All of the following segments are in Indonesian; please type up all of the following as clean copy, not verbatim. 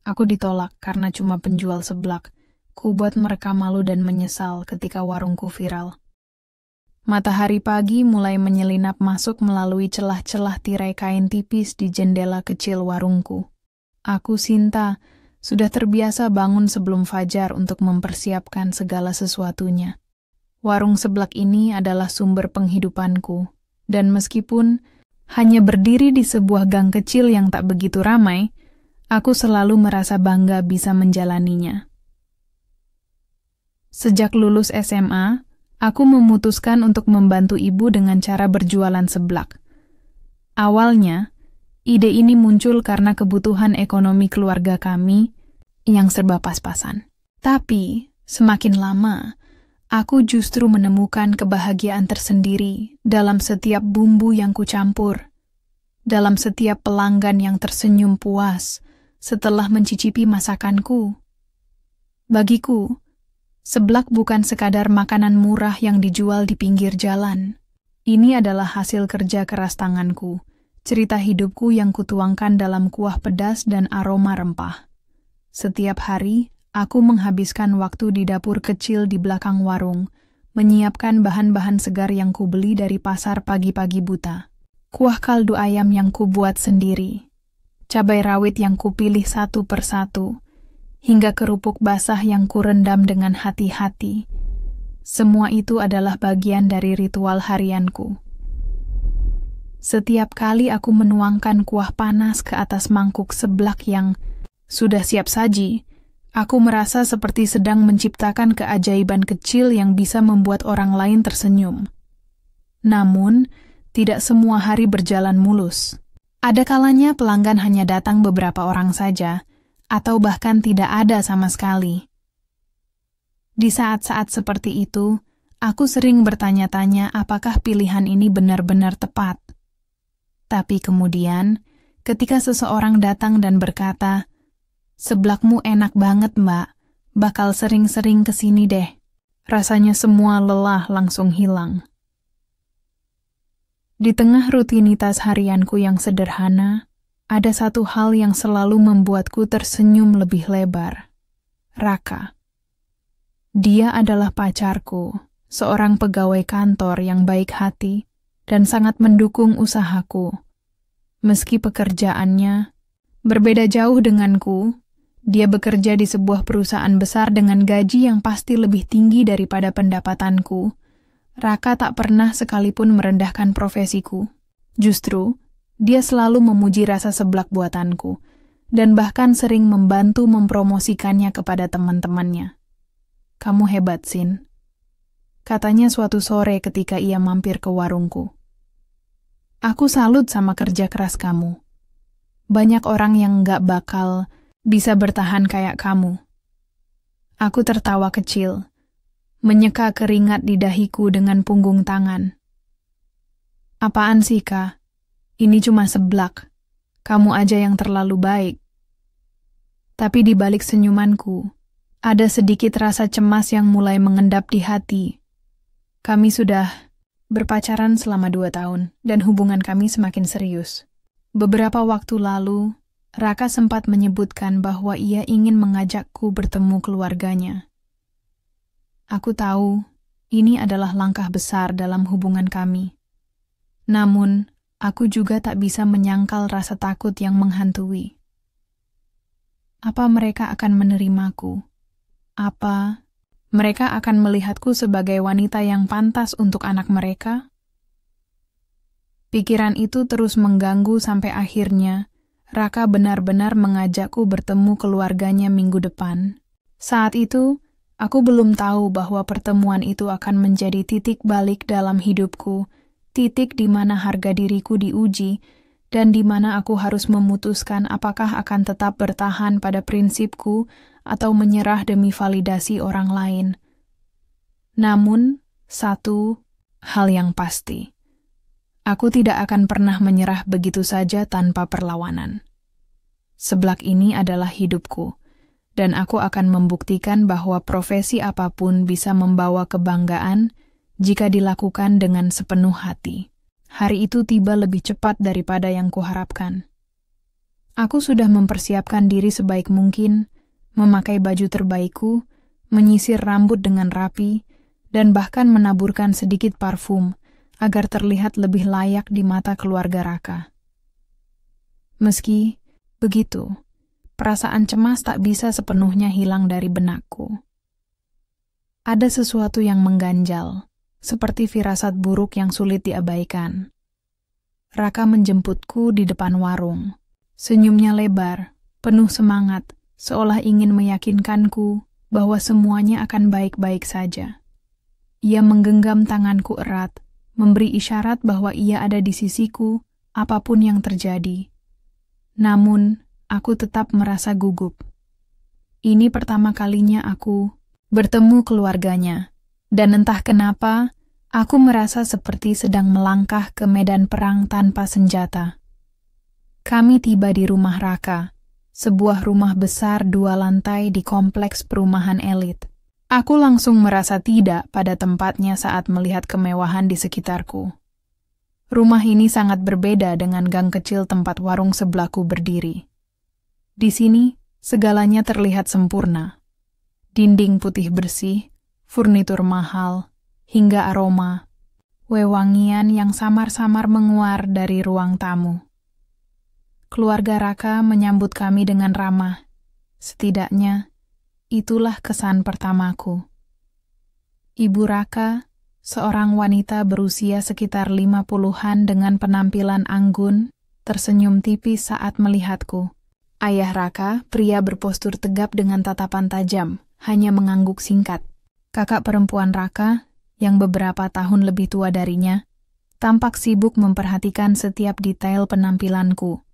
Aku ditolak karena cuma penjual seblak. Ku buat mereka malu dan menyesal ketika warungku viral. Matahari pagi mulai menyelinap masuk melalui celah-celah tirai kain tipis di jendela kecil warungku. Aku, Sinta, sudah terbiasa bangun sebelum fajar untuk mempersiapkan segala sesuatunya. Warung seblak ini adalah sumber penghidupanku, dan meskipun hanya berdiri di sebuah gang kecil yang tak begitu ramai, aku selalu merasa bangga bisa menjalaninya. Sejak lulus SMA, aku memutuskan untuk membantu ibu dengan cara berjualan seblak. Awalnya, ide ini muncul karena kebutuhan ekonomi keluarga kami yang serba pas-pasan. Tapi, semakin lama, aku justru menemukan kebahagiaan tersendiri dalam setiap bumbu yang kucampur, dalam setiap pelanggan yang tersenyum puas setelah mencicipi masakanku. Bagiku, seblak bukan sekadar makanan murah yang dijual di pinggir jalan. Ini adalah hasil kerja keras tanganku, cerita hidupku yang kutuangkan dalam kuah pedas dan aroma rempah. Setiap hari, aku menghabiskan waktu di dapur kecil di belakang warung, menyiapkan bahan-bahan segar yang kubeli dari pasar pagi-pagi buta. Kuah kaldu ayam yang kubuat sendiri, cabai rawit yang kupilih satu persatu, hingga kerupuk basah yang kurendam dengan hati-hati. Semua itu adalah bagian dari ritual harianku. Setiap kali aku menuangkan kuah panas ke atas mangkuk seblak yang sudah siap saji, aku merasa seperti sedang menciptakan keajaiban kecil yang bisa membuat orang lain tersenyum. Namun, tidak semua hari berjalan mulus. Ada kalanya pelanggan hanya datang beberapa orang saja, atau bahkan tidak ada sama sekali. Di saat-saat seperti itu, aku sering bertanya-tanya apakah pilihan ini benar-benar tepat. Tapi kemudian, ketika seseorang datang dan berkata, "Seblakmu enak banget, Mbak, bakal sering-sering kesini deh," rasanya semua lelah langsung hilang. Di tengah rutinitas harianku yang sederhana, ada satu hal yang selalu membuatku tersenyum lebih lebar. Raka. Dia adalah pacarku, seorang pegawai kantor yang baik hati dan sangat mendukung usahaku. Meski pekerjaannya berbeda jauh denganku, dia bekerja di sebuah perusahaan besar dengan gaji yang pasti lebih tinggi daripada pendapatanku. Raka tak pernah sekalipun merendahkan profesiku. Justru, dia selalu memuji rasa seblak buatanku, dan bahkan sering membantu mempromosikannya kepada teman-temannya. "Kamu hebat, Sin," katanya suatu sore ketika ia mampir ke warungku. "Aku salut sama kerja keras kamu. Banyak orang yang gak bakal bisa bertahan kayak kamu." Aku tertawa kecil, menyeka keringat di dahiku dengan punggung tangan. "Apaan sih, Kak? Ini cuma seblak. Kamu aja yang terlalu baik." Tapi di balik senyumanku, ada sedikit rasa cemas yang mulai mengendap di hati. Kami sudah berpacaran selama 2 tahun, dan hubungan kami semakin serius. Beberapa waktu lalu, Raka sempat menyebutkan bahwa ia ingin mengajakku bertemu keluarganya. Aku tahu, ini adalah langkah besar dalam hubungan kami. Namun, aku juga tak bisa menyangkal rasa takut yang menghantui. Apa mereka akan menerimaku? Apa mereka akan melihatku sebagai wanita yang pantas untuk anak mereka? Pikiran itu terus mengganggu sampai akhirnya Raka benar-benar mengajakku bertemu keluarganya minggu depan. Saat itu, aku belum tahu bahwa pertemuan itu akan menjadi titik balik dalam hidupku, titik di mana harga diriku diuji, dan di mana aku harus memutuskan apakah akan tetap bertahan pada prinsipku atau menyerah demi validasi orang lain. Namun, satu hal yang pasti, aku tidak akan pernah menyerah begitu saja tanpa perlawanan. Seblak ini adalah hidupku, dan aku akan membuktikan bahwa profesi apapun bisa membawa kebanggaan jika dilakukan dengan sepenuh hati. Hari itu tiba lebih cepat daripada yang kuharapkan. Aku sudah mempersiapkan diri sebaik mungkin, memakai baju terbaikku, menyisir rambut dengan rapi, dan bahkan menaburkan sedikit parfum agar terlihat lebih layak di mata keluarga Raka. Meski begitu, perasaan cemas tak bisa sepenuhnya hilang dari benakku. Ada sesuatu yang mengganjal, seperti firasat buruk yang sulit diabaikan. Raka menjemputku di depan warung. Senyumnya lebar, penuh semangat, seolah ingin meyakinkanku bahwa semuanya akan baik-baik saja. Ia menggenggam tanganku erat, memberi isyarat bahwa ia ada di sisiku, apapun yang terjadi. Namun, aku tetap merasa gugup. Ini pertama kalinya aku bertemu keluarganya, dan entah kenapa, aku merasa seperti sedang melangkah ke medan perang tanpa senjata. Kami tiba di rumah Raka, sebuah rumah besar 2 lantai di kompleks perumahan elit. Aku langsung merasa tidak pada tempatnya saat melihat kemewahan di sekitarku. Rumah ini sangat berbeda dengan gang kecil tempat warung sebelahku berdiri. Di sini, segalanya terlihat sempurna. Dinding putih bersih, furnitur mahal, hingga aroma, wewangian yang samar-samar menguar dari ruang tamu. Keluarga Raka menyambut kami dengan ramah. Setidaknya, itulah kesan pertamaku. Ibu Raka, seorang wanita berusia sekitar 50-an dengan penampilan anggun, tersenyum tipis saat melihatku. Ayah Raka, pria berpostur tegap dengan tatapan tajam, hanya mengangguk singkat. Kakak perempuan Raka, yang beberapa tahun lebih tua darinya, tampak sibuk memperhatikan setiap detail penampilanku,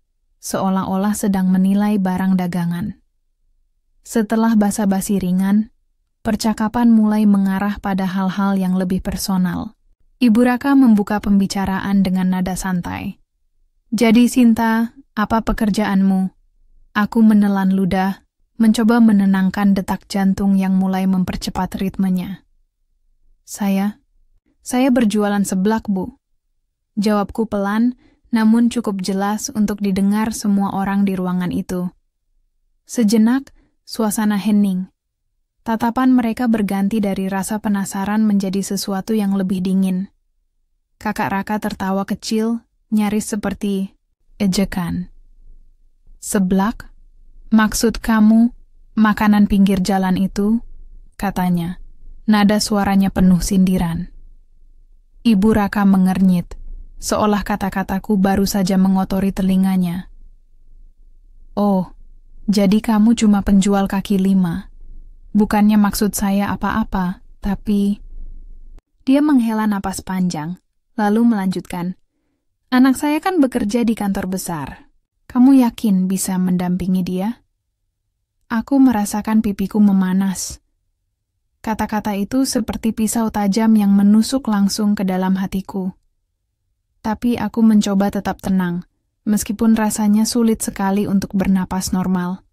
seolah-olah sedang menilai barang dagangan. Setelah basa-basi ringan, percakapan mulai mengarah pada hal-hal yang lebih personal. Ibu Raka membuka pembicaraan dengan nada santai. "Jadi Sinta, apa pekerjaanmu?" Aku menelan ludah, mencoba menenangkan detak jantung yang mulai mempercepat ritmenya. Saya berjualan seblak, Bu." Jawabku pelan, namun cukup jelas untuk didengar semua orang di ruangan itu. Sejenak, suasana hening. Tatapan mereka berganti dari rasa penasaran menjadi sesuatu yang lebih dingin. Kakak Raka tertawa kecil, nyaris seperti ejekan. "Seblak? Maksud kamu makanan pinggir jalan itu?" katanya. Nada suaranya penuh sindiran. Ibu Raka mengernyit, seolah kata-kataku baru saja mengotori telinganya. "Oh, jadi kamu cuma penjual kaki 5. Bukannya maksud saya apa-apa, tapi..." Dia menghela napas panjang, lalu melanjutkan, "Anak saya kan bekerja di kantor besar. Kamu yakin bisa mendampingi dia?" Aku merasakan pipiku memanas. Kata-kata itu seperti pisau tajam yang menusuk langsung ke dalam hatiku. Tapi aku mencoba tetap tenang, meskipun rasanya sulit sekali untuk bernapas normal.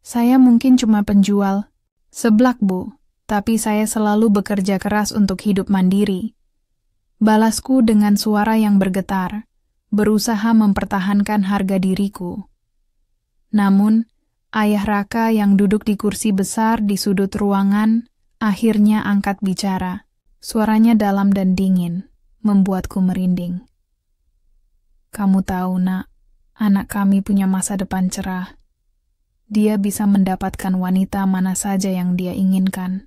"Saya mungkin cuma penjual seblak, Bu, tapi saya selalu bekerja keras untuk hidup mandiri." Balasku dengan suara yang bergetar, berusaha mempertahankan harga diriku. Namun, ayah Raka yang duduk di kursi besar di sudut ruangan akhirnya angkat bicara. Suaranya dalam dan dingin, membuatku merinding. "Kamu tahu, Nak, anak kami punya masa depan cerah. Dia bisa mendapatkan wanita mana saja yang dia inginkan.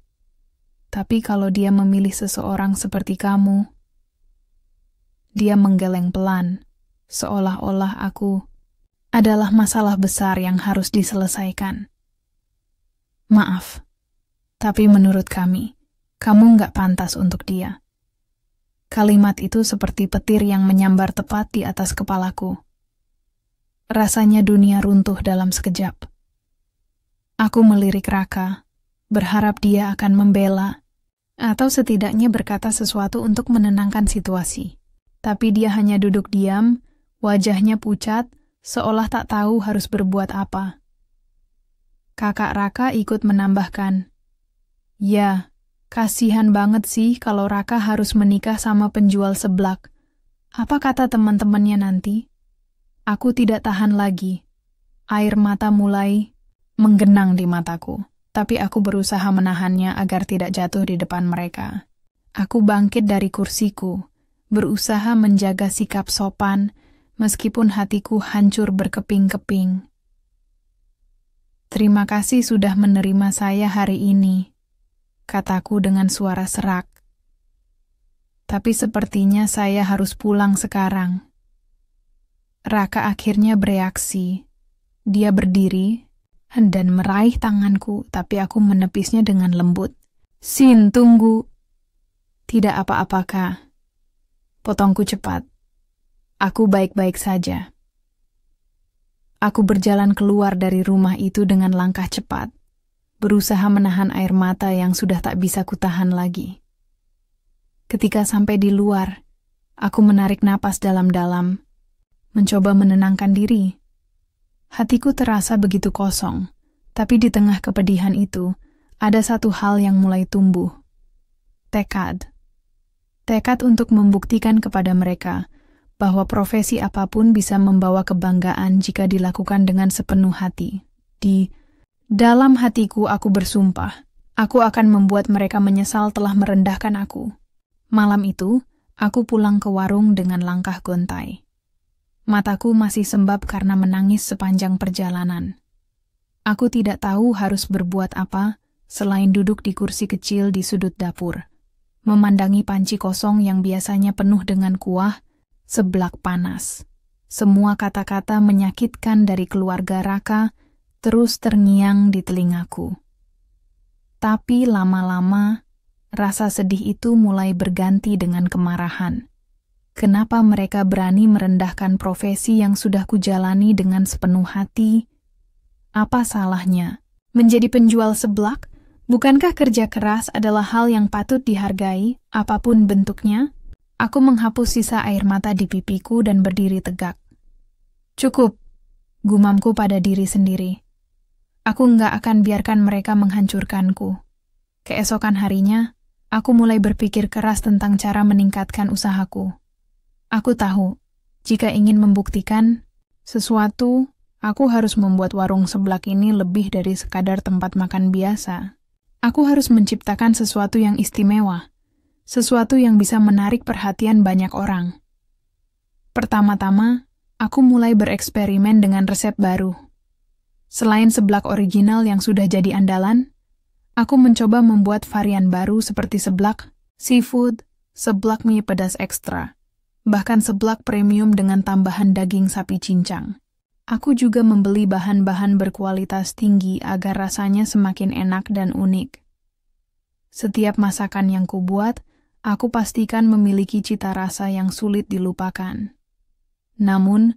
Tapi kalau dia memilih seseorang seperti kamu..." Dia menggeleng pelan, seolah-olah aku adalah masalah besar yang harus diselesaikan. "Maaf, tapi menurut kami, kamu nggak pantas untuk dia." Kalimat itu seperti petir yang menyambar tepat di atas kepalaku. Rasanya dunia runtuh dalam sekejap. Aku melirik Raka, berharap dia akan membela, atau setidaknya berkata sesuatu untuk menenangkan situasi. Tapi dia hanya duduk diam, wajahnya pucat, seolah tak tahu harus berbuat apa. Kakak Raka ikut menambahkan, "Ya, kasihan banget sih kalau Raka harus menikah sama penjual seblak. Apa kata teman-temannya nanti?" Aku tidak tahan lagi. Air mata mulai menggenang di mataku, tapi aku berusaha menahannya agar tidak jatuh di depan mereka. Aku bangkit dari kursiku, berusaha menjaga sikap sopan, meskipun hatiku hancur berkeping-keping. "Terima kasih sudah menerima saya hari ini," kataku dengan suara serak. "Tapi sepertinya saya harus pulang sekarang." Raka akhirnya bereaksi. Dia berdiri dan meraih tanganku, tapi aku menepisnya dengan lembut. "Sin, tunggu." "Tidak apa-apakah?" Potongku cepat. "Aku baik-baik saja." Aku berjalan keluar dari rumah itu dengan langkah cepat, berusaha menahan air mata yang sudah tak bisa kutahan lagi. Ketika sampai di luar, aku menarik napas dalam-dalam, mencoba menenangkan diri. Hatiku terasa begitu kosong, tapi di tengah kepedihan itu, ada satu hal yang mulai tumbuh. Tekad. Tekad untuk membuktikan kepada mereka bahwa profesi apapun bisa membawa kebanggaan jika dilakukan dengan sepenuh hati. Di dalam hatiku aku bersumpah, aku akan membuat mereka menyesal telah merendahkan aku. Malam itu, aku pulang ke warung dengan langkah gontai. Mataku masih sembab karena menangis sepanjang perjalanan. Aku tidak tahu harus berbuat apa selain duduk di kursi kecil di sudut dapur, memandangi panci kosong yang biasanya penuh dengan kuah, seblak panas. Semua kata-kata menyakitkan dari keluarga Raka terus terngiang di telingaku. Tapi lama-lama, rasa sedih itu mulai berganti dengan kemarahan. Kenapa mereka berani merendahkan profesi yang sudah kujalani dengan sepenuh hati? Apa salahnya? Menjadi penjual seblak, bukankah kerja keras adalah hal yang patut dihargai, apapun bentuknya? Aku menghapus sisa air mata di pipiku dan berdiri tegak. "Cukup," gumamku pada diri sendiri. Aku nggak akan biarkan mereka menghancurkanku. Keesokan harinya, aku mulai berpikir keras tentang cara meningkatkan usahaku. Aku tahu, jika ingin membuktikan sesuatu, aku harus membuat warung seblak ini lebih dari sekadar tempat makan biasa. Aku harus menciptakan sesuatu yang istimewa, sesuatu yang bisa menarik perhatian banyak orang. Pertama-tama, aku mulai bereksperimen dengan resep baru. Selain seblak original yang sudah jadi andalan, aku mencoba membuat varian baru seperti seblak seafood, seblak mie pedas ekstra, bahkan seblak premium dengan tambahan daging sapi cincang. Aku juga membeli bahan-bahan berkualitas tinggi agar rasanya semakin enak dan unik. Setiap masakan yang kubuat, aku pastikan memiliki cita rasa yang sulit dilupakan. Namun,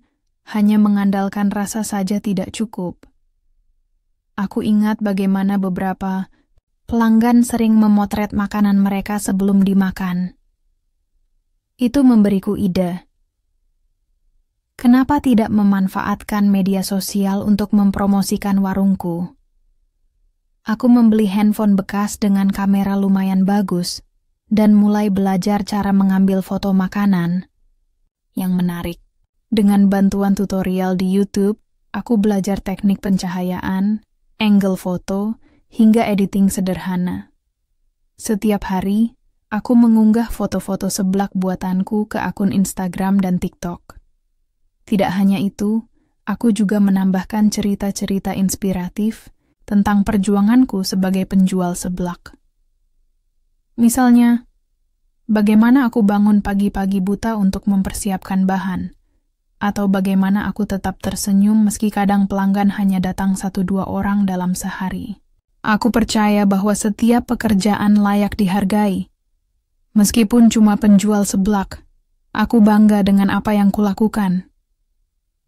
hanya mengandalkan rasa saja tidak cukup. Aku ingat bagaimana beberapa pelanggan sering memotret makanan mereka sebelum dimakan. Itu memberiku ide. Kenapa tidak memanfaatkan media sosial untuk mempromosikan warungku? Aku membeli handphone bekas dengan kamera lumayan bagus dan mulai belajar cara mengambil foto makanan. Yang menarik, dengan bantuan tutorial di YouTube, aku belajar teknik pencahayaan, angle foto, hingga editing sederhana. Setiap hari, aku mengunggah foto-foto seblak buatanku ke akun Instagram dan TikTok. Tidak hanya itu, aku juga menambahkan cerita-cerita inspiratif tentang perjuanganku sebagai penjual seblak. Misalnya, bagaimana aku bangun pagi-pagi buta untuk mempersiapkan bahan, atau bagaimana aku tetap tersenyum meski kadang pelanggan hanya datang 1-2 orang dalam sehari. Aku percaya bahwa setiap pekerjaan layak dihargai. Meskipun cuma penjual seblak, aku bangga dengan apa yang kulakukan.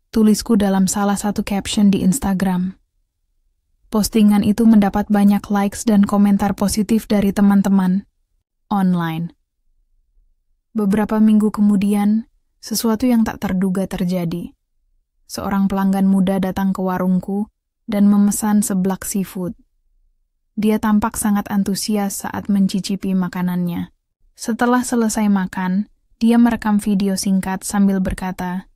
Tulisku dalam salah satu caption di Instagram. Postingan itu mendapat banyak likes dan komentar positif dari teman-teman online. Beberapa minggu kemudian, sesuatu yang tak terduga terjadi. Seorang pelanggan muda datang ke warungku dan memesan seblak seafood. Dia tampak sangat antusias saat mencicipi makanannya. Setelah selesai makan, dia merekam video singkat sambil berkata,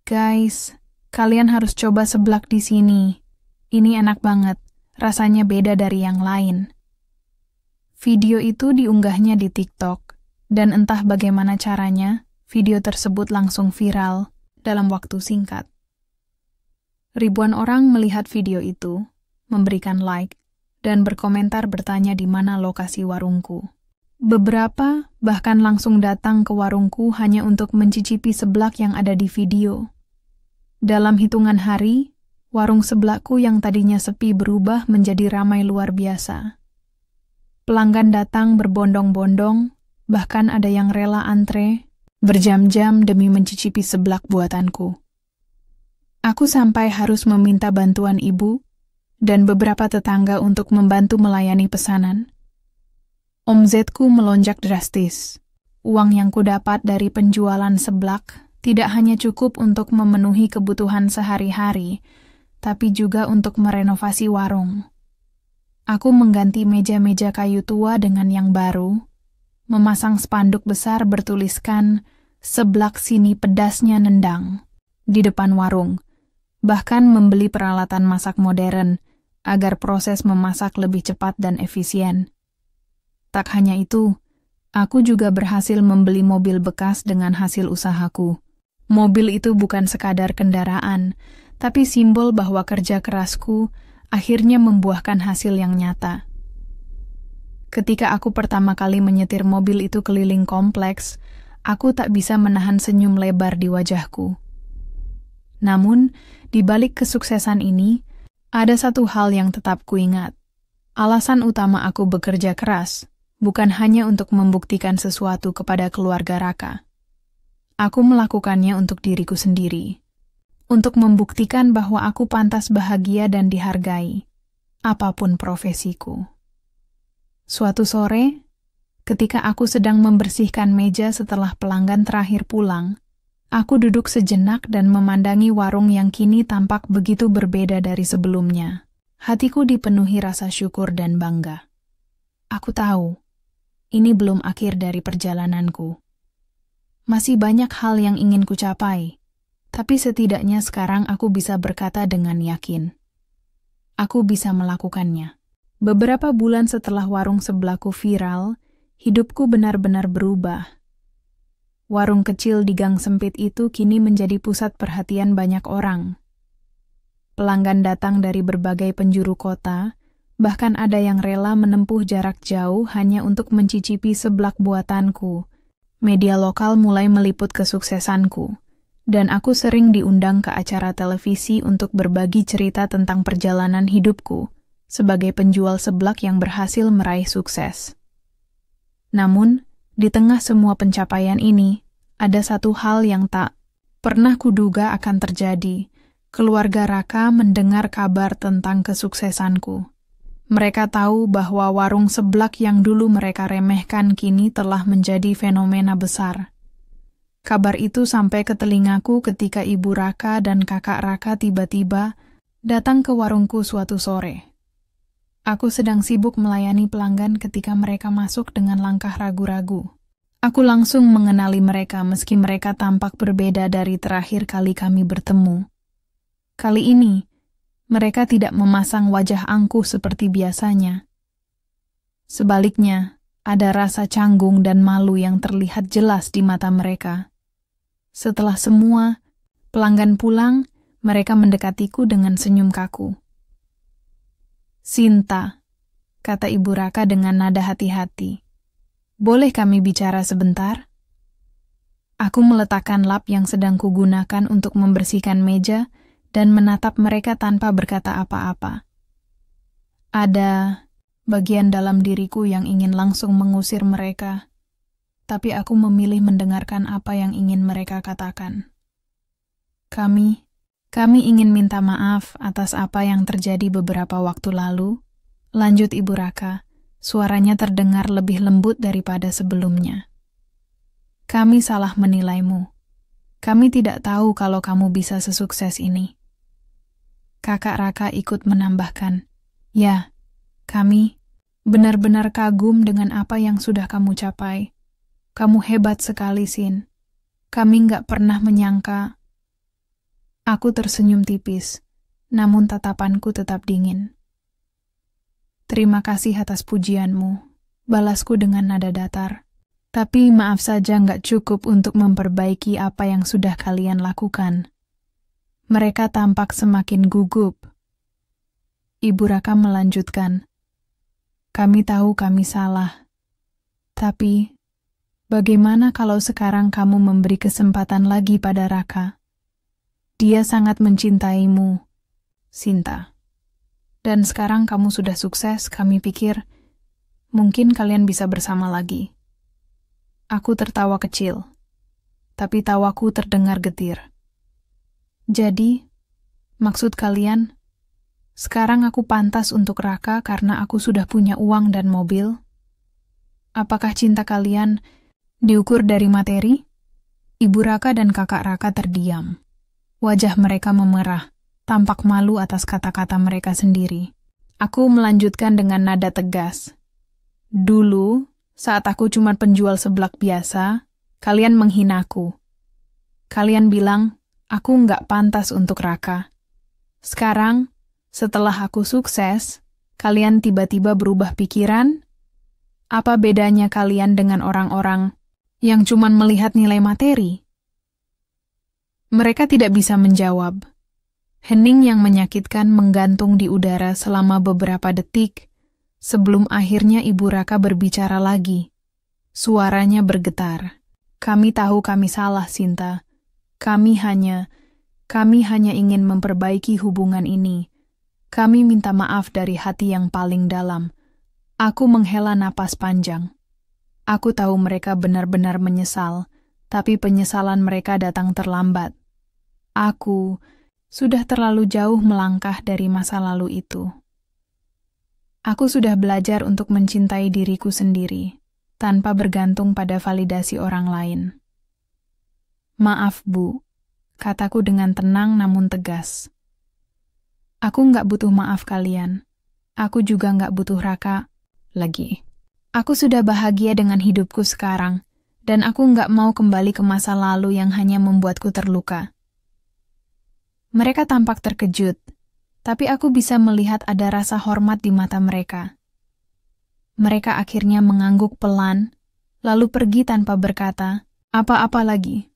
Guys, kalian harus coba seblak di sini. Ini enak banget, rasanya beda dari yang lain. Video itu diunggahnya di TikTok, dan entah bagaimana caranya, video tersebut langsung viral dalam waktu singkat. Ribuan orang melihat video itu, memberikan like, dan berkomentar bertanya di mana lokasi warungku. Beberapa bahkan langsung datang ke warungku hanya untuk mencicipi seblak yang ada di video. Dalam hitungan hari, warung sebelakku yang tadinya sepi berubah menjadi ramai luar biasa. Pelanggan datang berbondong-bondong, bahkan ada yang rela antre berjam-jam demi mencicipi seblak buatanku. Aku sampai harus meminta bantuan ibu dan beberapa tetangga untuk membantu melayani pesanan. Omzetku melonjak drastis. Uang yang kudapat dari penjualan seblak tidak hanya cukup untuk memenuhi kebutuhan sehari-hari, tapi juga untuk merenovasi warung. Aku mengganti meja-meja kayu tua dengan yang baru, memasang spanduk besar bertuliskan "Seblak sini pedasnya nendang" di depan warung, bahkan membeli peralatan masak modern agar proses memasak lebih cepat dan efisien. Tak hanya itu, aku juga berhasil membeli mobil bekas dengan hasil usahaku. Mobil itu bukan sekadar kendaraan, tapi simbol bahwa kerja kerasku akhirnya membuahkan hasil yang nyata. Ketika aku pertama kali menyetir mobil itu keliling kompleks, aku tak bisa menahan senyum lebar di wajahku. Namun, di balik kesuksesan ini, ada satu hal yang tetap kuingat. Alasan utama aku bekerja keras bukan hanya untuk membuktikan sesuatu kepada keluarga Raka. Aku melakukannya untuk diriku sendiri. Untuk membuktikan bahwa aku pantas bahagia dan dihargai, apapun profesiku. Suatu sore, ketika aku sedang membersihkan meja setelah pelanggan terakhir pulang, aku duduk sejenak dan memandangi warung yang kini tampak begitu berbeda dari sebelumnya. Hatiku dipenuhi rasa syukur dan bangga. Aku tahu, ini belum akhir dari perjalananku. Masih banyak hal yang ingin kucapai. Tapi setidaknya sekarang aku bisa berkata dengan yakin. Aku bisa melakukannya. Beberapa bulan setelah warung sebelahku viral, hidupku benar-benar berubah. Warung kecil di gang sempit itu kini menjadi pusat perhatian banyak orang. Pelanggan datang dari berbagai penjuru kota, bahkan ada yang rela menempuh jarak jauh hanya untuk mencicipi seblak buatanku. Media lokal mulai meliput kesuksesanku. Dan aku sering diundang ke acara televisi untuk berbagi cerita tentang perjalanan hidupku sebagai penjual seblak yang berhasil meraih sukses. Namun, di tengah semua pencapaian ini, ada satu hal yang tak pernah kuduga akan terjadi. Keluarga Raka mendengar kabar tentang kesuksesanku. Mereka tahu bahwa warung seblak yang dulu mereka remehkan kini telah menjadi fenomena besar. Kabar itu sampai ke telingaku ketika ibu Raka dan kakak Raka tiba-tiba datang ke warungku suatu sore. Aku sedang sibuk melayani pelanggan ketika mereka masuk dengan langkah ragu-ragu. Aku langsung mengenali mereka meski mereka tampak berbeda dari terakhir kali kami bertemu. Kali ini, mereka tidak memasang wajah angkuh seperti biasanya. Sebaliknya, ada rasa canggung dan malu yang terlihat jelas di mata mereka. Setelah semua pelanggan pulang, mereka mendekatiku dengan senyum kaku. "Sinta," kata Ibu Raka dengan nada hati-hati. "Boleh kami bicara sebentar?" Aku meletakkan lap yang sedang kugunakan untuk membersihkan meja dan menatap mereka tanpa berkata apa-apa. Ada bagian dalam diriku yang ingin langsung mengusir mereka. Tapi aku memilih mendengarkan apa yang ingin mereka katakan. Kami ingin minta maaf atas apa yang terjadi beberapa waktu lalu, lanjut Ibu Raka, suaranya terdengar lebih lembut daripada sebelumnya. Kami salah menilaimu. Kami tidak tahu kalau kamu bisa sesukses ini. Kakak Raka ikut menambahkan, "Ya, kami benar-benar kagum dengan apa yang sudah kamu capai. Kamu hebat sekali, Sin. Kami nggak pernah menyangka." Aku tersenyum tipis, namun tatapanku tetap dingin. Terima kasih atas pujianmu, balasku dengan nada datar. Tapi maaf saja nggak cukup untuk memperbaiki apa yang sudah kalian lakukan. Mereka tampak semakin gugup. Ibu Raka melanjutkan, kami tahu kami salah. Tapi, bagaimana kalau sekarang kamu memberi kesempatan lagi pada Raka? Dia sangat mencintaimu, Sinta. Dan sekarang kamu sudah sukses, kami pikir, mungkin kalian bisa bersama lagi. Aku tertawa kecil, tapi tawaku terdengar getir. Jadi, maksud kalian, sekarang aku pantas untuk Raka karena aku sudah punya uang dan mobil? Apakah cinta kalian diukur dari materi? Ibu Raka dan kakak Raka terdiam. Wajah mereka memerah, tampak malu atas kata-kata mereka sendiri. Aku melanjutkan dengan nada tegas. Dulu, saat aku cuma penjual seblak biasa, kalian menghinaku. Kalian bilang, aku nggak pantas untuk Raka. Sekarang, setelah aku sukses, kalian tiba-tiba berubah pikiran? Apa bedanya kalian dengan orang-orang yang cuma melihat nilai materi? Mereka tidak bisa menjawab. Hening yang menyakitkan menggantung di udara selama beberapa detik, sebelum akhirnya Ibu Raka berbicara lagi. Suaranya bergetar. Kami tahu kami salah, Sinta. Kami hanya ingin memperbaiki hubungan ini. Kami minta maaf dari hati yang paling dalam. Aku menghela napas panjang. Aku tahu mereka benar-benar menyesal, tapi penyesalan mereka datang terlambat. Aku sudah terlalu jauh melangkah dari masa lalu itu. Aku sudah belajar untuk mencintai diriku sendiri, tanpa bergantung pada validasi orang lain. Maaf, Bu, kataku dengan tenang namun tegas. Aku nggak butuh maaf kalian. Aku juga nggak butuh Raka lagi. Aku sudah bahagia dengan hidupku sekarang, dan aku nggak mau kembali ke masa lalu yang hanya membuatku terluka. Mereka tampak terkejut, tapi aku bisa melihat ada rasa hormat di mata mereka. Mereka akhirnya mengangguk pelan, lalu pergi tanpa berkata apa-apa lagi.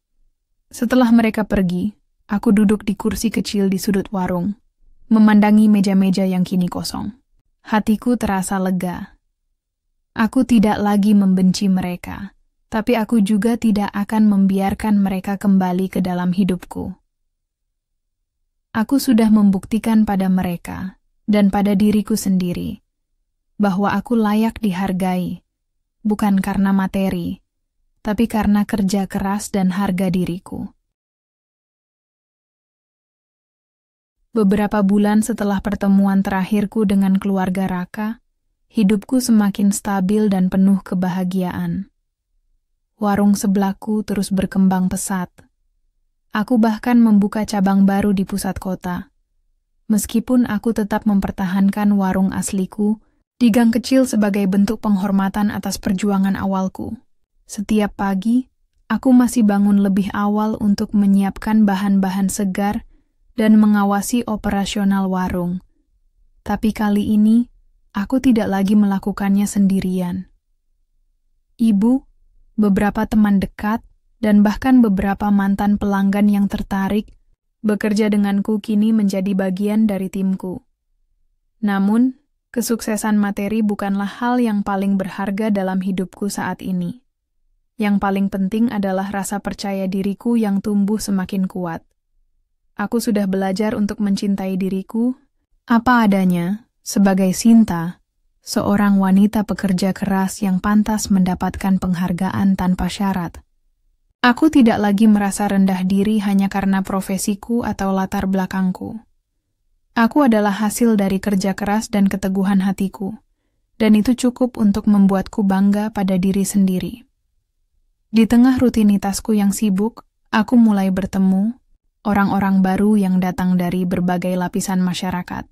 Setelah mereka pergi, aku duduk di kursi kecil di sudut warung, memandangi meja-meja yang kini kosong. Hatiku terasa lega. Aku tidak lagi membenci mereka, tapi aku juga tidak akan membiarkan mereka kembali ke dalam hidupku. Aku sudah membuktikan pada mereka dan pada diriku sendiri bahwa aku layak dihargai, bukan karena materi, tapi karena kerja keras dan harga diriku. Beberapa bulan setelah pertemuan terakhirku dengan keluarga Raka, hidupku semakin stabil dan penuh kebahagiaan. Warung sebelahku terus berkembang pesat. Aku bahkan membuka cabang baru di pusat kota. Meskipun aku tetap mempertahankan warung asliku di gang kecil sebagai bentuk penghormatan atas perjuangan awalku. Setiap pagi, aku masih bangun lebih awal untuk menyiapkan bahan-bahan segar dan mengawasi operasional warung. Tapi kali ini, aku tidak lagi melakukannya sendirian. Ibu, beberapa teman dekat, dan bahkan beberapa mantan pelanggan yang tertarik bekerja denganku kini menjadi bagian dari timku. Namun, kesuksesan materi bukanlah hal yang paling berharga dalam hidupku saat ini. Yang paling penting adalah rasa percaya diriku yang tumbuh semakin kuat. Aku sudah belajar untuk mencintai diriku apa adanya sebagai Sinta, seorang wanita pekerja keras yang pantas mendapatkan penghargaan tanpa syarat. Aku tidak lagi merasa rendah diri hanya karena profesiku atau latar belakangku. Aku adalah hasil dari kerja keras dan keteguhan hatiku, dan itu cukup untuk membuatku bangga pada diri sendiri. Di tengah rutinitasku yang sibuk, aku mulai bertemu orang-orang baru yang datang dari berbagai lapisan masyarakat.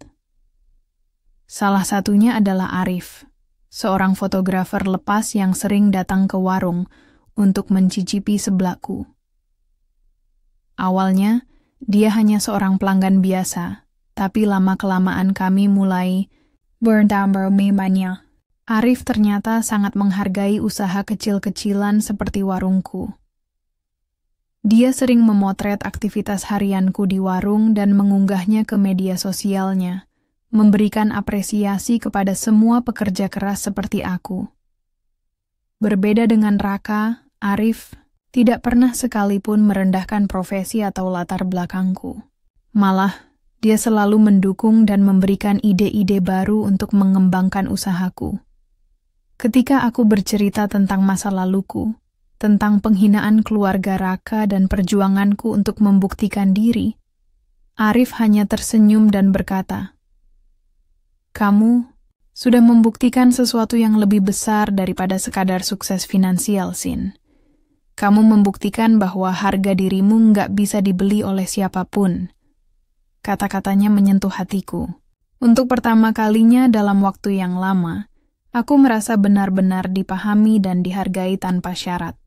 Salah satunya adalah Arif, seorang fotografer lepas yang sering datang ke warung untuk mencicipi seblakku. Awalnya, dia hanya seorang pelanggan biasa, tapi lama-kelamaan kami mulai bertambah minatnya. Arif ternyata sangat menghargai usaha kecil-kecilan seperti warungku. Dia sering memotret aktivitas harianku di warung dan mengunggahnya ke media sosialnya, memberikan apresiasi kepada semua pekerja keras seperti aku. Berbeda dengan Raka, Arif tidak pernah sekalipun merendahkan profesi atau latar belakangku. Malah, dia selalu mendukung dan memberikan ide-ide baru untuk mengembangkan usahaku. Ketika aku bercerita tentang masa laluku, tentang penghinaan keluarga Raka dan perjuanganku untuk membuktikan diri, Arif hanya tersenyum dan berkata, "Kamu sudah membuktikan sesuatu yang lebih besar daripada sekadar sukses finansial, Sin. Kamu membuktikan bahwa harga dirimu nggak bisa dibeli oleh siapapun." Kata-katanya menyentuh hatiku. Untuk pertama kalinya dalam waktu yang lama, aku merasa benar-benar dipahami dan dihargai tanpa syarat.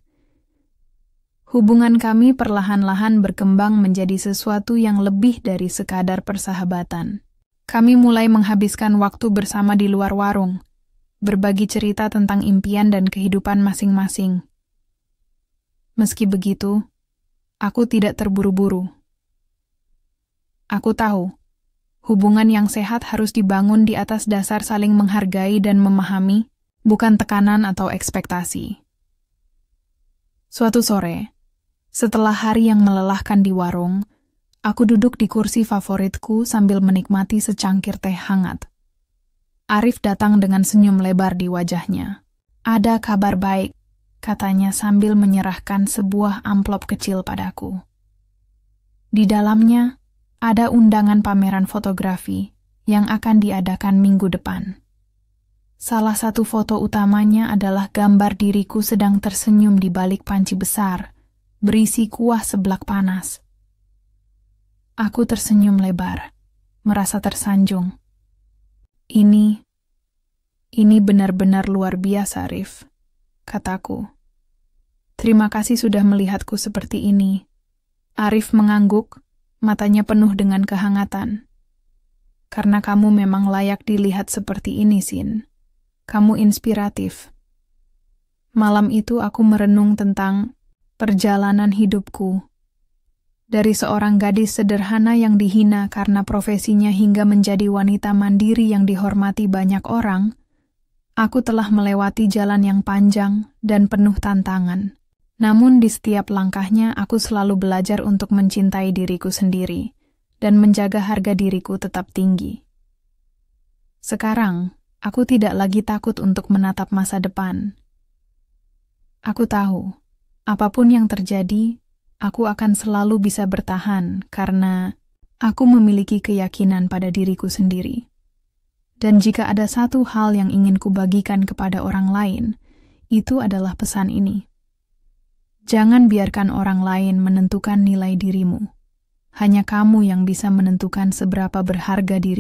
Hubungan kami perlahan-lahan berkembang menjadi sesuatu yang lebih dari sekadar persahabatan. Kami mulai menghabiskan waktu bersama di luar warung, berbagi cerita tentang impian dan kehidupan masing-masing. Meski begitu, aku tidak terburu-buru. Aku tahu, hubungan yang sehat harus dibangun di atas dasar saling menghargai dan memahami, bukan tekanan atau ekspektasi. Suatu sore, setelah hari yang melelahkan di warung, aku duduk di kursi favoritku sambil menikmati secangkir teh hangat. Arif datang dengan senyum lebar di wajahnya. "Ada kabar baik," katanya sambil menyerahkan sebuah amplop kecil padaku. Di dalamnya, ada undangan pameran fotografi yang akan diadakan minggu depan. Salah satu foto utamanya adalah gambar diriku sedang tersenyum di balik panci besar, berisi kuah seblak panas. Aku tersenyum lebar, merasa tersanjung. Ini benar-benar luar biasa, Rif, kataku. "Terima kasih sudah melihatku seperti ini." Arif mengangguk, matanya penuh dengan kehangatan. "Karena kamu memang layak dilihat seperti ini, Sin. Kamu inspiratif." Malam itu aku merenung tentang perjalanan hidupku. Dari seorang gadis sederhana yang dihina karena profesinya hingga menjadi wanita mandiri yang dihormati banyak orang, aku telah melewati jalan yang panjang dan penuh tantangan. Namun di setiap langkahnya aku selalu belajar untuk mencintai diriku sendiri dan menjaga harga diriku tetap tinggi. Sekarang, aku tidak lagi takut untuk menatap masa depan. Aku tahu, apapun yang terjadi, aku akan selalu bisa bertahan karena aku memiliki keyakinan pada diriku sendiri. Dan jika ada satu hal yang ingin kubagikan kepada orang lain, itu adalah pesan ini. Jangan biarkan orang lain menentukan nilai dirimu. Hanya kamu yang bisa menentukan seberapa berharga diri.